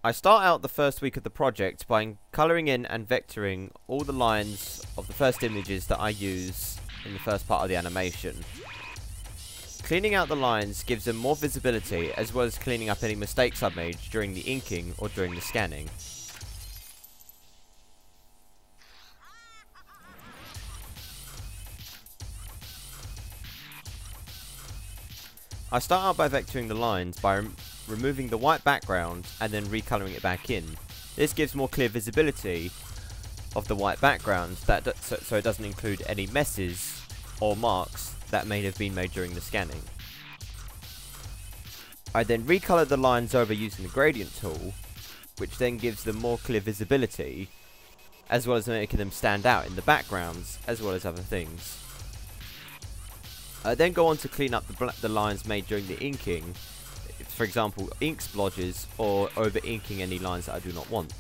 I start out the first week of the project by colouring in and vectoring all the lines of the first images that I use in the first part of the animation. Cleaning out the lines gives them more visibility, as well as cleaning up any mistakes I've made during the inking or during the scanning. I start out by vectoring the lines by removing the white background and then recolouring it back in. This gives more clear visibility of the white background, so it doesn't include any messes or marks that may have been made during the scanning. I then recolour the lines over using the gradient tool, which then gives them more clear visibility, as well as making them stand out in the backgrounds, as well as other things. I then go on to clean up the lines made during the inking, for example ink splodges or over inking any lines that I do not want.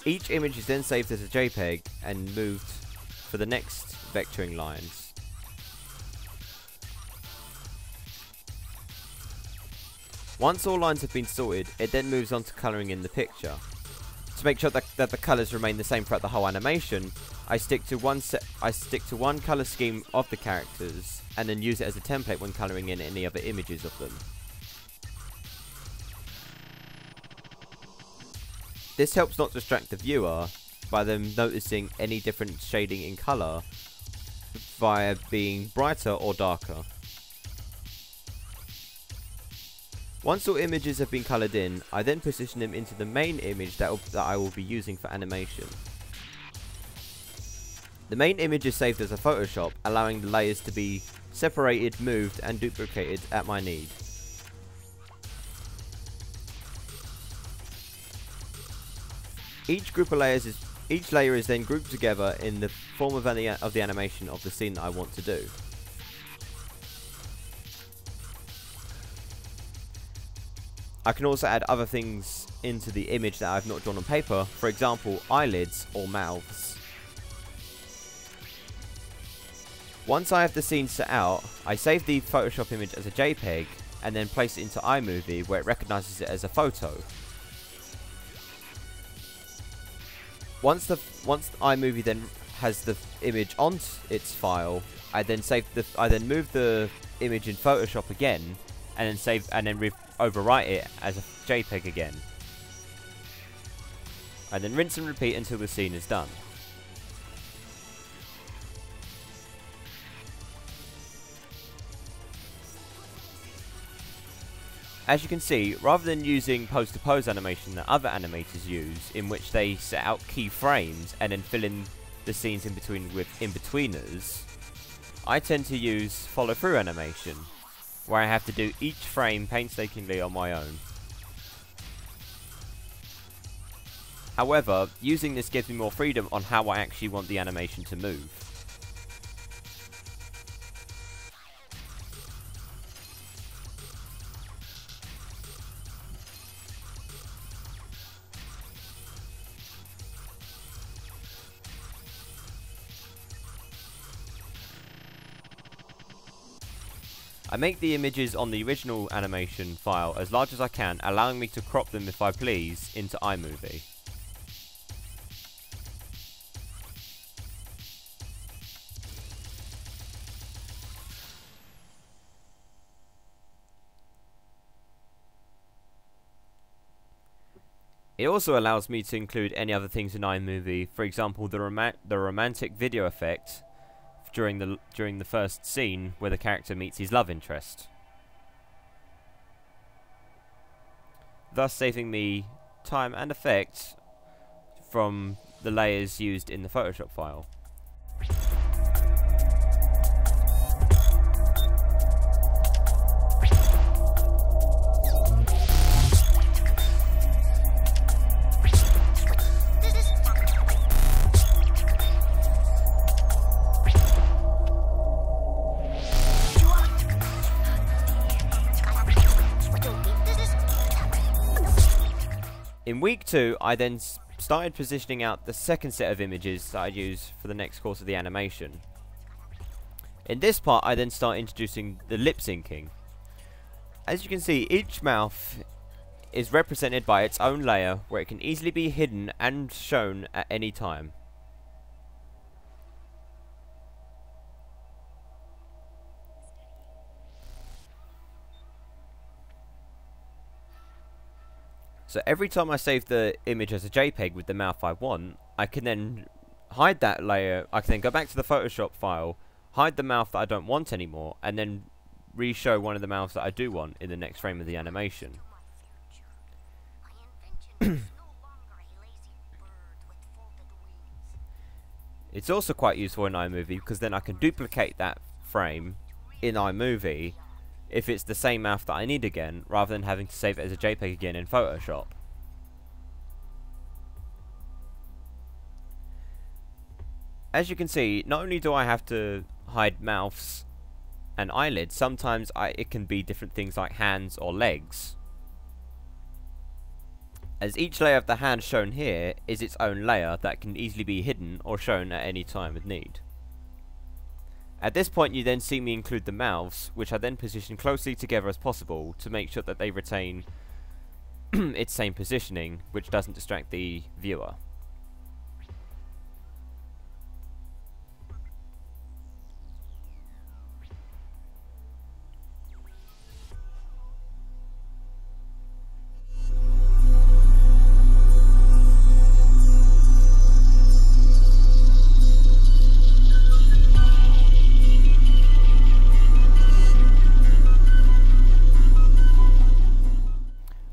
Each image is then saved as a JPEG and moved for the next vectoring lines. Once all lines have been sorted, it then moves on to colouring in the picture. To make sure that the colours remain the same throughout the whole animation, I stick to one colour scheme of the characters and then use it as a template when colouring in any other images of them. This helps not distract the viewer by them noticing any different shading in colour via being brighter or darker. Once all images have been coloured in, I then position them into the main image that I will be using for animation. The main image is saved as a Photoshop, allowing the layers to be separated, moved and duplicated at my need. Each layer is then grouped together in the form of the animation of the scene that I want to do. I can also add other things into the image that I've not drawn on paper, for example eyelids or mouths. Once I have the scene set out, I save the Photoshop image as a JPEG and then place it into iMovie, where it recognises it as a photo. Once iMovie then has the image on its file, I then move the image in Photoshop again and then overwrite it as a JPEG again. And then rinse and repeat until the scene is done. As you can see, rather than using pose-to-pose animation that other animators use, in which they set out key frames and then fill in the scenes in between with in-betweeners, I tend to use follow-through animation, where I have to do each frame painstakingly on my own. However, using this gives me more freedom on how I actually want the animation to move. I make the images on the original animation file as large as I can, allowing me to crop them if I please into iMovie. It also allows me to include any other things in iMovie, for example the romantic video effect during the first scene where the character meets his love interest, thus saving me time and effect from the layers used in the Photoshop file. In week 2, I then started positioning out the second set of images that I use for the next course of the animation. In this part, I then start introducing the lip syncing. As you can see, each mouth is represented by its own layer where it can easily be hidden and shown at any time. So every time I save the image as a JPEG with the mouth I want, I can then hide that layer. I can then go back to the Photoshop file, hide the mouth that I don't want anymore, and then re-show one of the mouths that I do want in the next frame of the animation. It's also quite useful in iMovie because then I can duplicate that frame in iMovie if it's the same mouth that I need again, rather than having to save it as a JPEG again in Photoshop. As you can see, not only do I have to hide mouths and eyelids, sometimes it can be different things like hands or legs. As each layer of the hand shown here is its own layer that can easily be hidden or shown at any time of need. At this point you then see me include the mouths, which I then position closely together as possible to make sure that they retain its same positioning, which doesn't distract the viewer.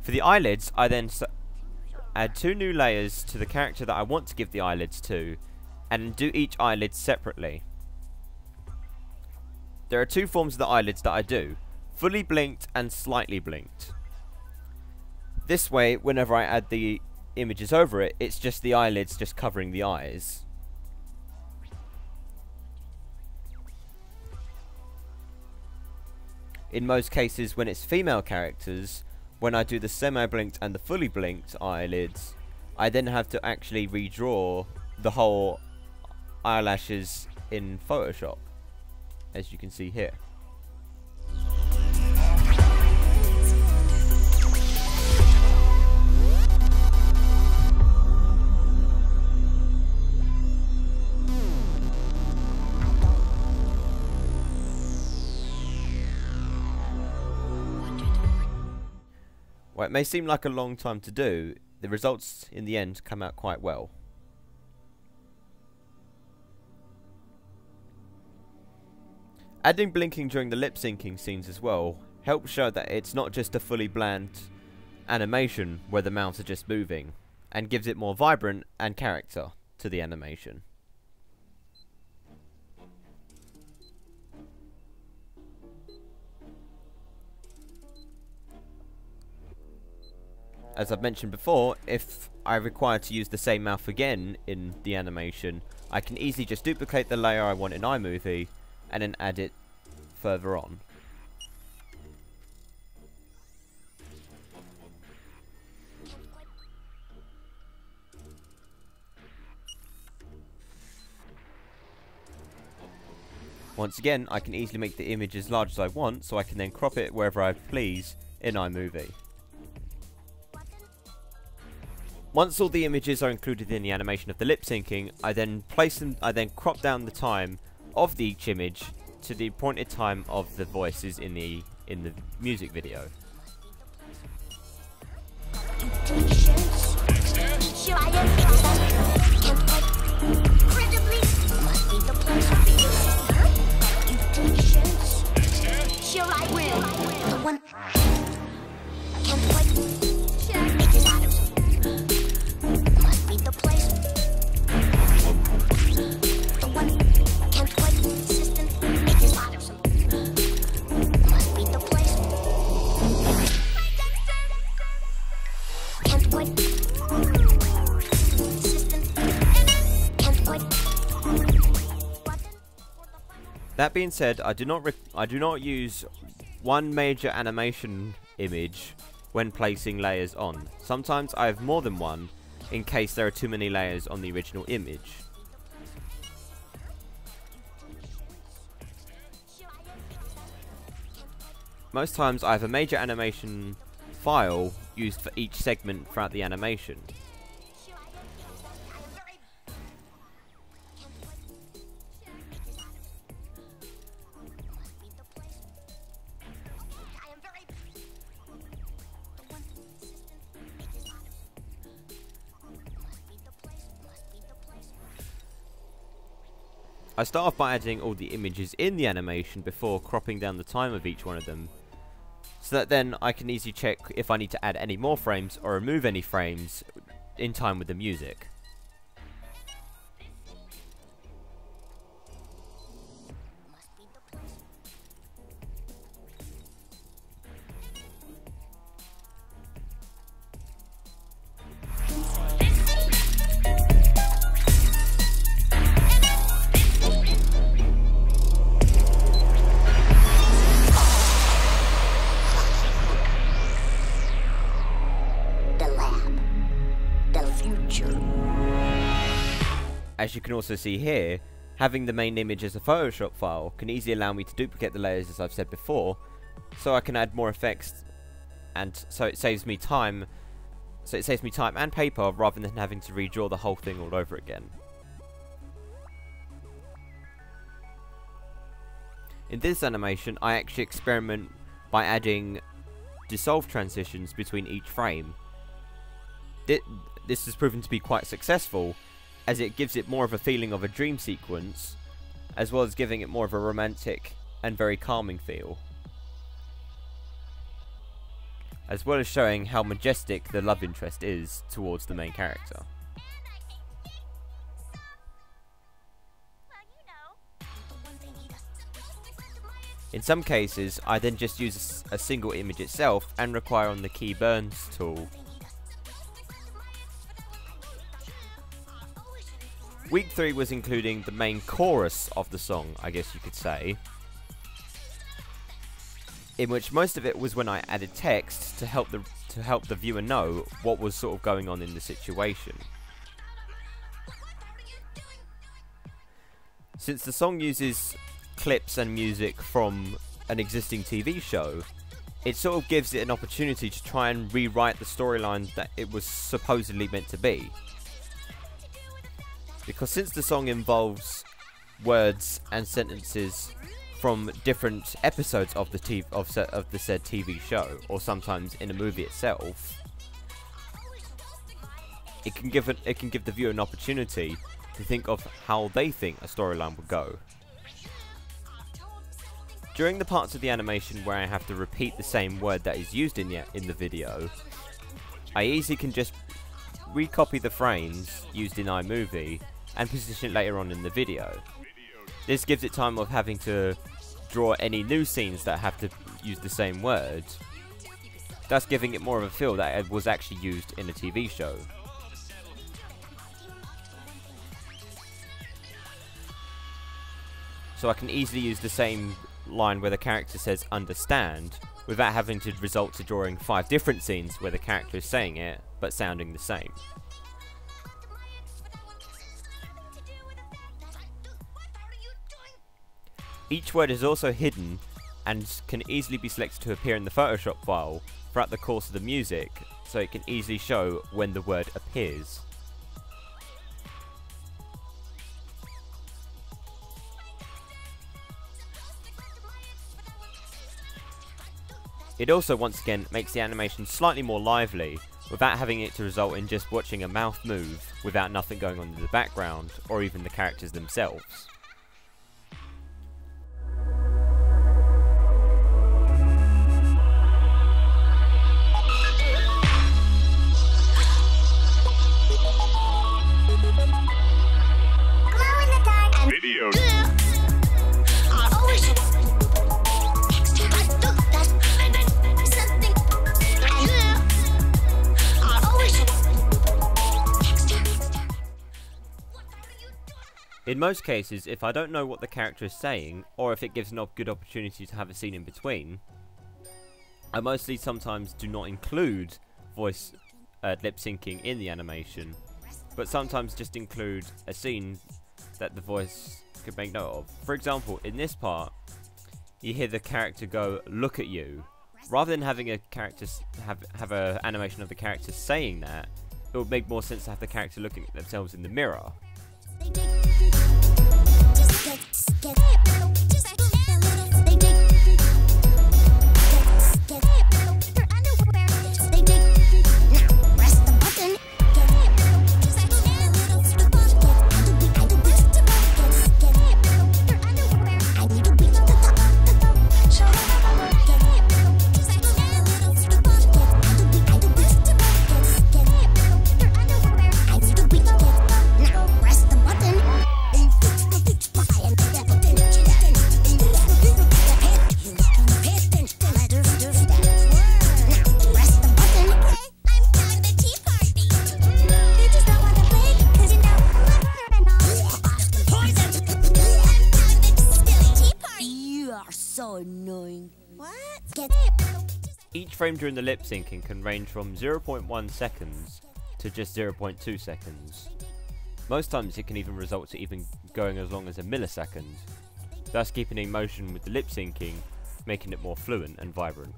For the eyelids, I then add 2 new layers to the character that I want to give the eyelids to, and do each eyelid separately. There are 2 forms of the eyelids that I do, fully blinked and slightly blinked. This way, whenever I add the images over it, it's just the eyelids just covering the eyes. In most cases, when it's female characters, when I do the semi-blinked and the fully blinked eyelids, I then have to actually redraw the whole eyelashes in Photoshop, as you can see here. While it may seem like a long time to do, the results in the end come out quite well. Adding blinking during the lip syncing scenes as well helps show that it's not just a fully bland animation where the mouths are just moving, and gives it more vibrant and character to the animation. As I've mentioned before, if I require to use the same mouth again in the animation, I can easily just duplicate the layer I want in iMovie and then add it further on. Once again, I can easily make the image as large as I want, so I can then crop it wherever I please in iMovie. Once all the images are included in the animation of the lip syncing, I then crop down the time of each image to the appointed time of the voices in the music video. That being said, I do not use one major animation image when placing layers on. Sometimes I have more than one in case there are too many layers on the original image. most times I have a major animation file used for each segment throughout the animation. I start off by adding all the images in the animation before cropping down the time of each one of them, so that then I can easily check if I need to add any more frames or remove any frames in time with the music. As you can also see here, having the main image as a Photoshop file can easily allow me to duplicate the layers, as I've said before, so I can add more effects, and so it saves me time. So it saves me time and paper rather than having to redraw the whole thing all over again. In this animation, I actually experiment by adding dissolve transitions between each frame. This has proven to be quite successful, as it gives it more of a feeling of a dream sequence, as well as giving it more of a romantic and very calming feel, as well as showing how majestic the love interest is towards the main character. In some cases, I then just use a single image itself and require on the key burns tool. Week 3 was including the main chorus of the song, I guess you could say, in which most of it was when I added text to help the viewer know what was sort of going on in the situation. Since the song uses clips and music from an existing TV show, it sort of gives it an opportunity to try and rewrite the storyline that it was supposedly meant to be. Because since the song involves words and sentences from different episodes of the said TV show, or sometimes in a movie itself, it can give the viewer an opportunity to think of how they think a storyline would go. During the parts of the animation where I have to repeat the same word that is used in the video, I easily can just recopy the frames used in iMovie and position it later on in the video. This gives it time of having to draw any new scenes that have to use the same word, thus giving it more of a feel that it was actually used in a TV show. So I can easily use the same line where the character says understand without having to resort to drawing 5 different scenes where the character is saying it but sounding the same. Each word is also hidden and can easily be selected to appear in the Photoshop file throughout the course of the music, so it can easily show when the word appears. It also once again makes the animation slightly more lively without having it to result in just watching a mouth move without nothing going on in the background or even the characters themselves. In most cases, if I don't know what the character is saying, or if it gives a good opportunity to have a scene in between, I mostly sometimes do not include voice lip syncing in the animation, but sometimes just include a scene that the voice could make note of. For example, in this part, you hear the character go, "Look at you." Rather than having a character have a animation of the character saying that, it would make more sense to have the character looking at themselves in the mirror. So annoying. What? Each frame during the lip syncing can range from 0.1 seconds to just 0.2 seconds. Most times it can even result to even going as long as a millisecond, thus keeping in motion with the lip syncing, making it more fluent and vibrant.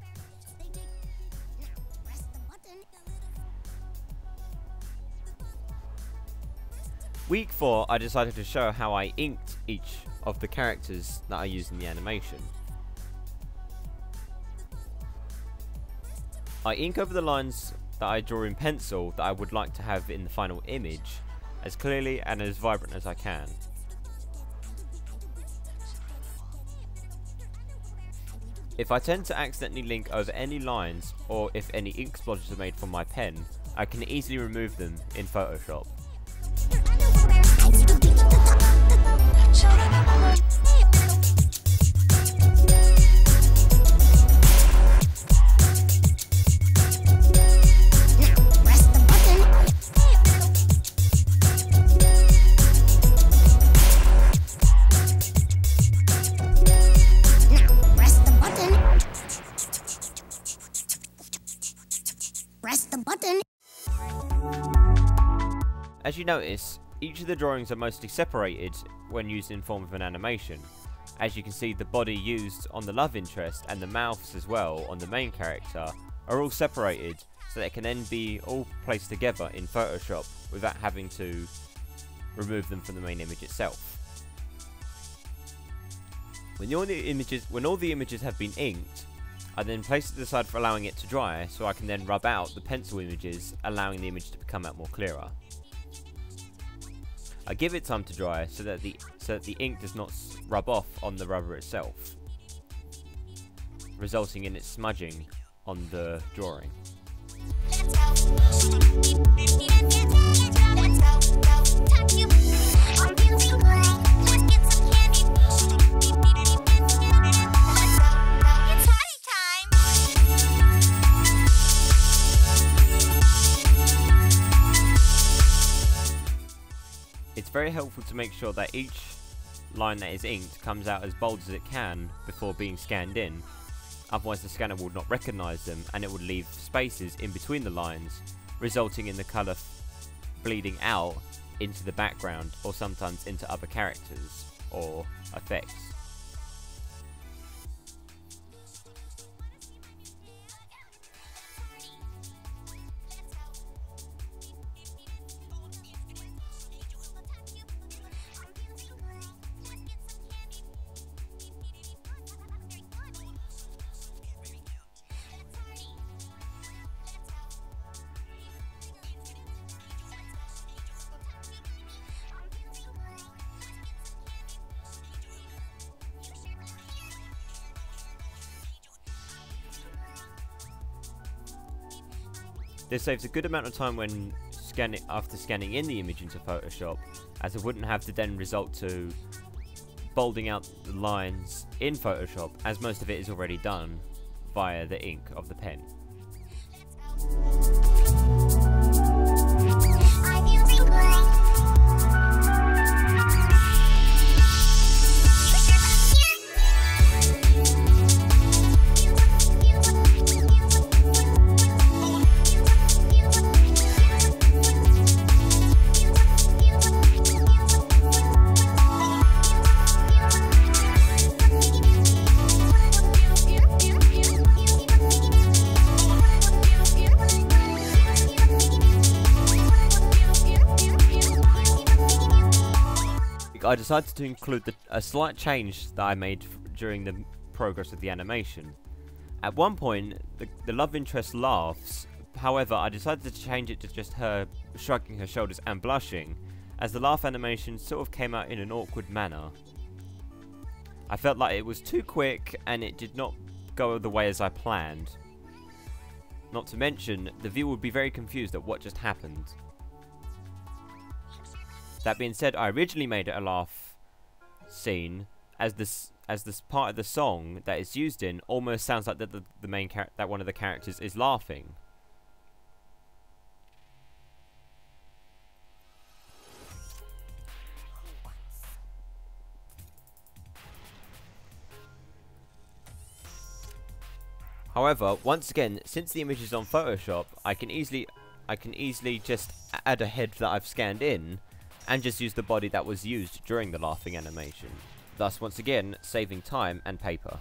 Week 4, I decided to show how I inked each of the characters that I used in the animation. I ink over the lines that I draw in pencil that I would like to have in the final image as clearly and as vibrant as I can. If I tend to accidentally link over any lines, or if any ink splotches are made from my pen, I can easily remove them in Photoshop. As you notice, each of the drawings are mostly separated when used in form of an animation. As you can see, the body used on the love interest and the mouths as well on the main character are all separated, so they can then be all placed together in Photoshop without having to remove them from the main image itself. When all the images have been inked, I then place it to the side for allowing it to dry, so I can then rub out the pencil images, allowing the image to come out more clearer. I give it time to dry so that the ink does not rub off on the rubber itself, resulting in it smudging on the drawing. It's very helpful to make sure that each line that is inked comes out as bold as it can before being scanned in, otherwise the scanner would not recognise them and it would leave spaces in between the lines, resulting in the colour bleeding out into the background or sometimes into other characters or effects. This saves a good amount of time when after scanning in the image into Photoshop, as it wouldn't have to then result to bolding out the lines in Photoshop, as most of it is already done via the ink of the pen. I decided to include a slight change that I made during the progress of the animation. At one point, the love interest laughs. However, I decided to change it to just her shrugging her shoulders and blushing, as the laugh animation sort of came out in an awkward manner. I felt like it was too quick and it did not go the way as I planned. Not to mention, the viewer would be very confused at what just happened. That being said, I originally made it a laugh scene, as this part of the song that it's used in almost sounds like the main that one of the characters is laughing. However, once again, since the image is on Photoshop, I can easily just add a head that I've scanned in and just use the body that was used during the laughing animation. Thus, once again, saving time and paper.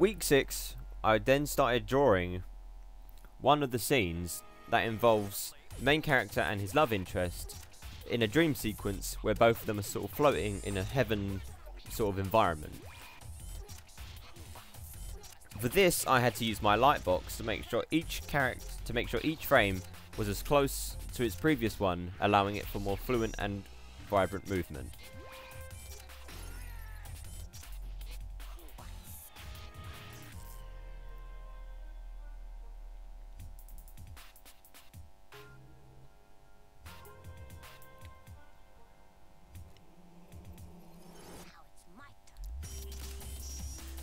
Week 6, I then started drawing one of the scenes that involves the main character and his love interest in a dream sequence where both of them are sort of floating in a heaven sort of environment. For this, I had to use my lightbox to make sure each frame was as close to its previous one, allowing it for more fluent and vibrant movement.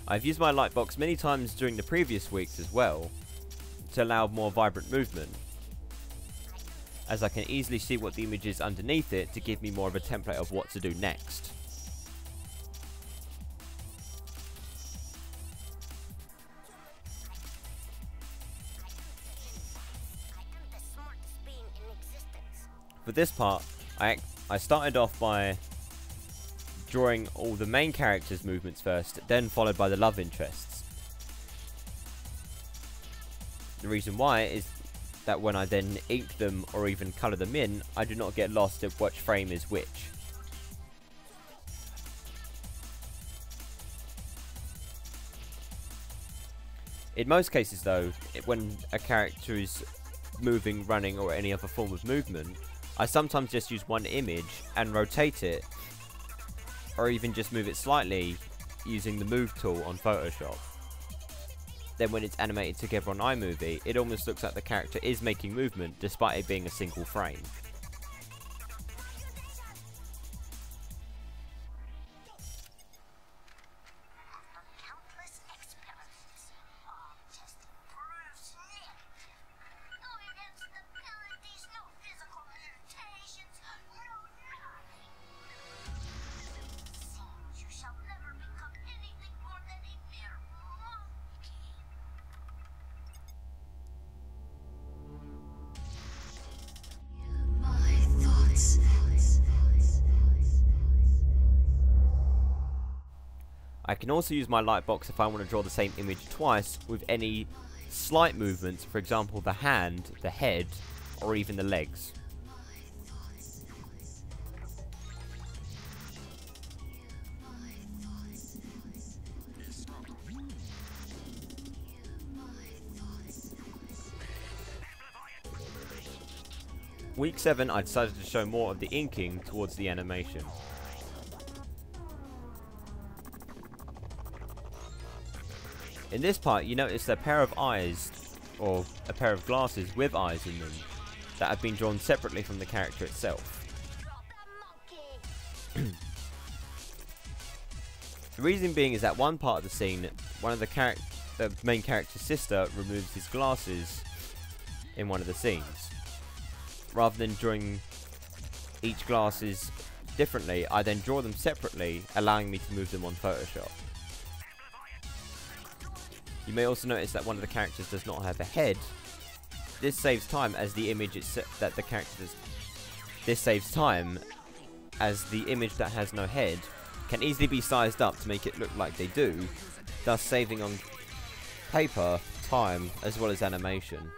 I've used my lightbox many times during the previous weeks as well, to allow more vibrant movement, as I can easily see what the image is underneath it to give me more of a template of what to do next. For this part, I started off by drawing all the main characters' movements first, then followed by the love interests. The reason why is that when I then ink them or even colour them in, I do not get lost of which frame is which. In most cases though, when a character is moving, running or any other form of movement, I sometimes just use one image and rotate it, or even just move it slightly using the move tool on Photoshop. Then when it's animated together on iMovie, it almost looks like the character is making movement despite it being a single frame. I can also use my lightbox if I want to draw the same image twice with any slight movements, for example the hand, the head, or even the legs. Week 7, I decided to show more of the inking towards the animation. In this part, you notice a pair of eyes, or a pair of glasses with eyes in them, that have been drawn separately from the character itself. The reason being is that one part of the scene, one of the main character's sister removes his glasses in one of the scenes. Rather than drawing each glasses differently, I then draw them separately, allowing me to move them on Photoshop. You may also notice that one of the characters does not have a head. This saves time as the image that the character does. This saves time as the image that has no head can easily be sized up to make it look like they do, thus saving on paper, time, as well as animation.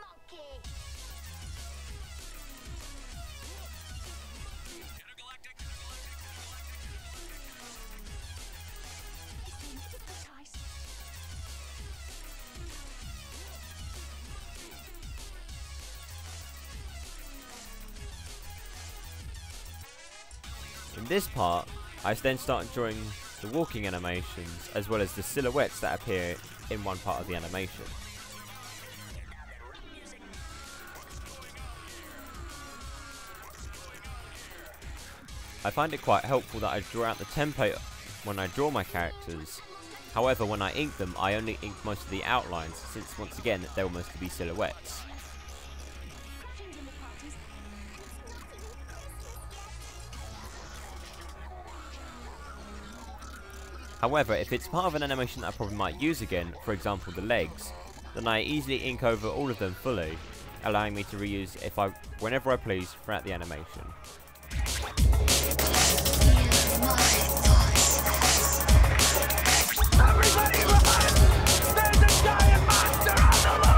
In this part, I then start drawing the walking animations as well as the silhouettes that appear in one part of the animation. I find it quite helpful that I draw out the template when I draw my characters. However, when I ink them, I only ink most of the outlines, since once again they were mostly be silhouettes. However, if it's part of an animation that I probably might use again, for example the legs, then I easily ink over all of them fully, allowing me to reuse whenever I please throughout the animation. Everybody run! There's a giant monster on the loose!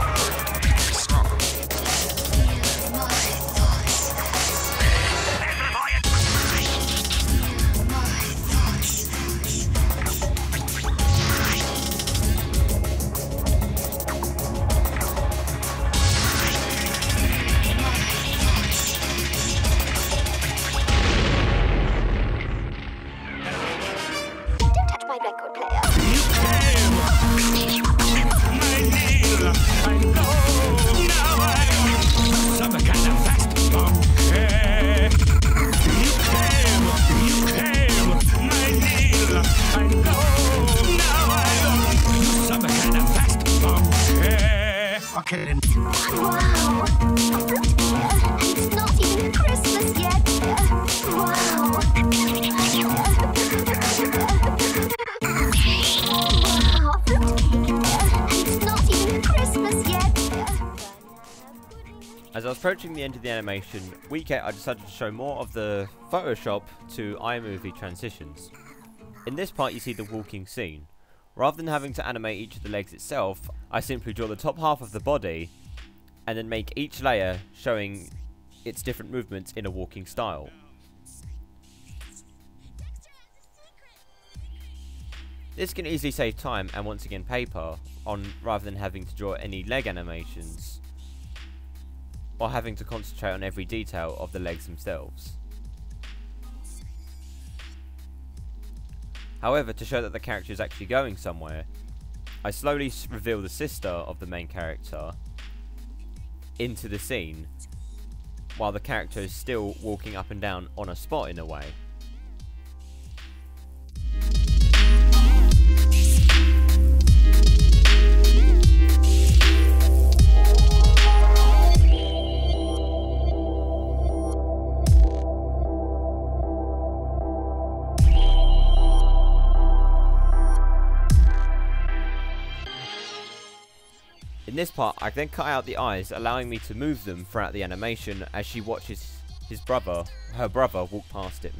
Wow! It's not even Christmas yet! Wow! Wow! It's not even Christmas yet! As I was approaching the end of the animation, week 8 I decided to show more of the Photoshop to iMovie transitions. In this part you see the walking scene. Rather than having to animate each of the legs itself, I simply draw the top half of the body and then make each layer showing its different movements in a walking style. This can easily save time and once again paper rather than having to draw any leg animations or having to concentrate on every detail of the legs themselves. However, to show that the character is actually going somewhere, I slowly reveal the sister of the main character into the scene, while the character is still walking up and down on a spot in a way. In this part, I then cut out the eyes, allowing me to move them throughout the animation as she watches her brother walk past him.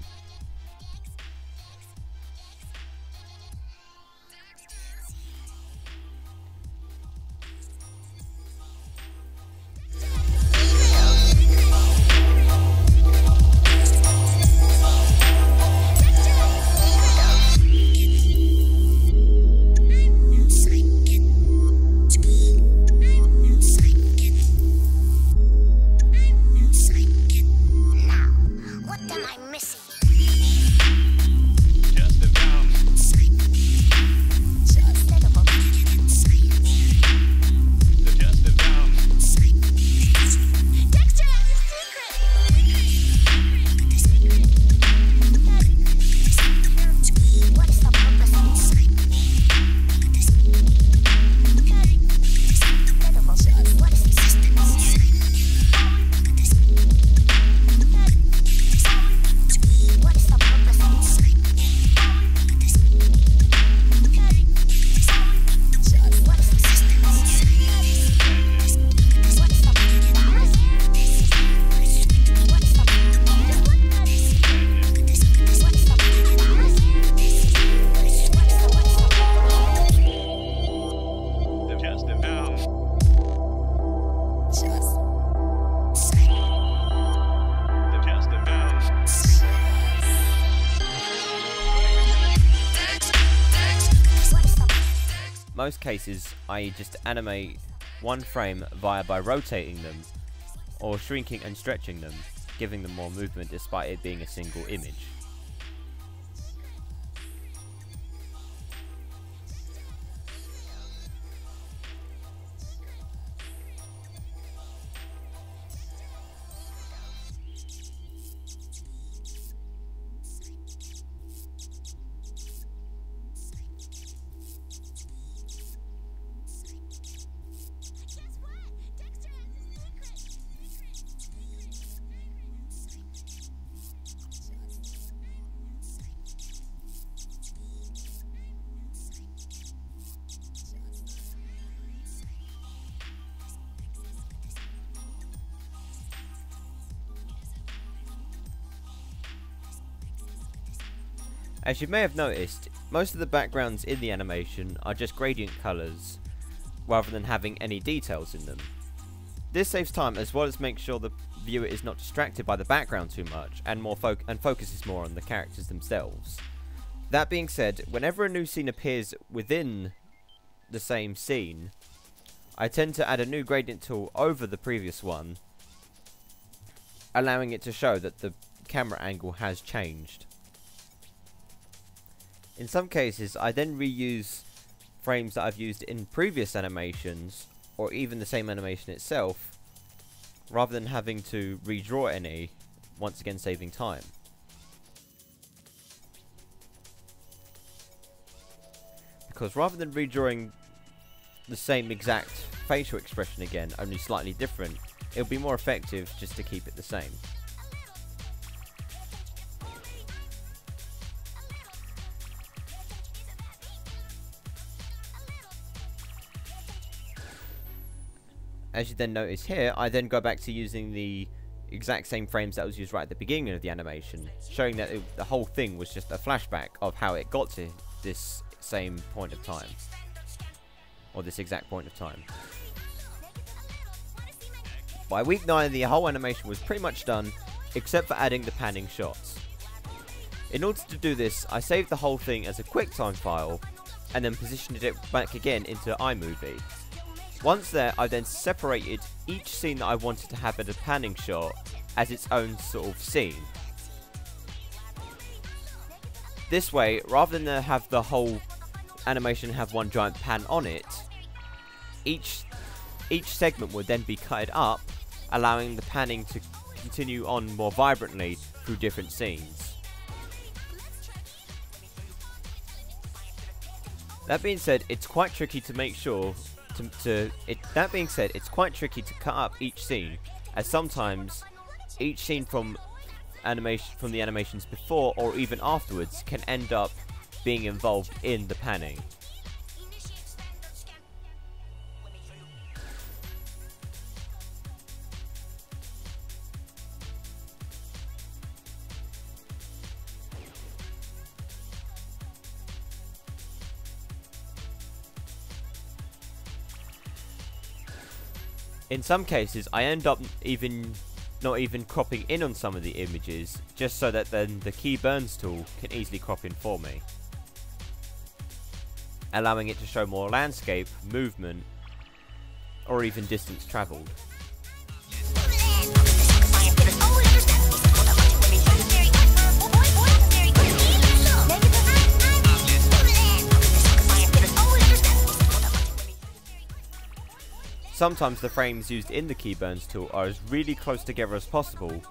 What am I missing? Most cases, I just animate one frame by rotating them, or shrinking and stretching them, giving them more movement despite it being a single image. As you may have noticed, most of the backgrounds in the animation are just gradient colours, rather than having any details in them. This saves time as well as makes sure the viewer is not distracted by the background too much and focuses more on the characters themselves. That being said, whenever a new scene appears within the same scene, I tend to add a new gradient tool over the previous one, allowing it to show that the camera angle has changed. In some cases, I then reuse frames that I've used in previous animations, or even the same animation itself, rather than having to redraw any, once again saving time. Because rather than redrawing the same exact facial expression again, only slightly different, it'll be more effective just to keep it the same. As you then notice here, I then go back to using the exact same frames that was used right at the beginning of the animation, showing that the whole thing was just a flashback of how it got to this same point of time, or this exact point of time. By week 9, the whole animation was pretty much done, except for adding the panning shots. In order to do this, I saved the whole thing as a QuickTime file, and then positioned it back again into iMovie. Once there, I then separated each scene that I wanted to have as a panning shot as its own sort of scene. This way, rather than have the whole animation have one giant pan on it, each segment would then be cut up, allowing the panning to continue on more vibrantly through different scenes. That being said, it's quite tricky to make sure that being said, it's quite tricky to cut up each scene, as sometimes each scene from the animations before or even afterwards can end up being involved in the panning. In some cases, I end up not even cropping in on some of the images, just so that then the key burns tool can easily crop in for me, allowing it to show more landscape, movement, or even distance travelled. Sometimes the frames used in the key burns tool are as really close together as possible,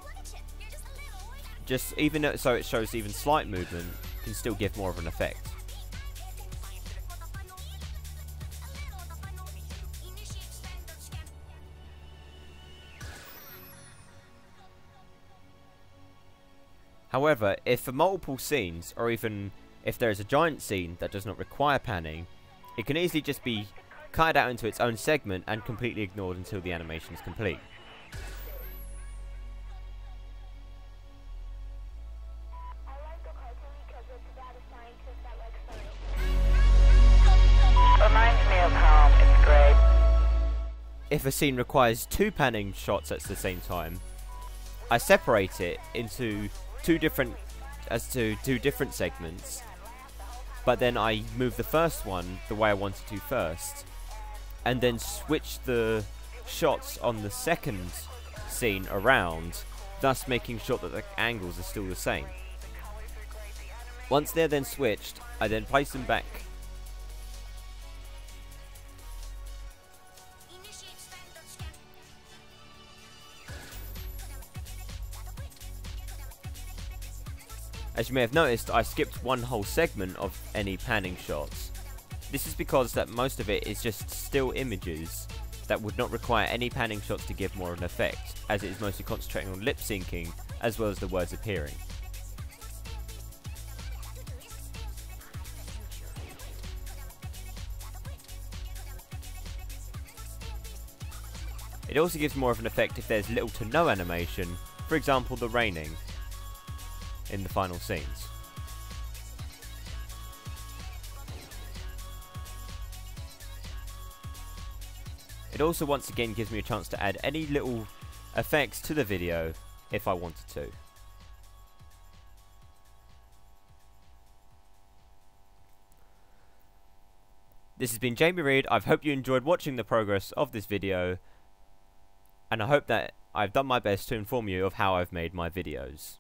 just even so it shows even slight movement can still give more of an effect. However, if for multiple scenes, or even if there is a giant scene that does not require panning, it can easily just be cut out into its own segment and completely ignored until the animation is complete. Reminds me of home. It's great. if a scene requires 2 panning shots at the same time, I separate it into two different segments, but then I move the first one the way I wanted to first, and then switch the shots on the second scene around, thus making sure that the angles are still the same. Once they're then switched, I then place them back. As you may have noticed, I skipped one whole segment of any panning shots. This is because that most of it is just still images that would not require any panning shots to give more of an effect, as it is mostly concentrating on lip syncing as well as the words appearing. It also gives more of an effect if there's little to no animation, for example the raining in the final scenes. It also once again gives me a chance to add any little effects to the video if I wanted to. This has been Jamie Reid. I hope you enjoyed watching the progress of this video, and I hope that I've done my best to inform you of how I've made my videos.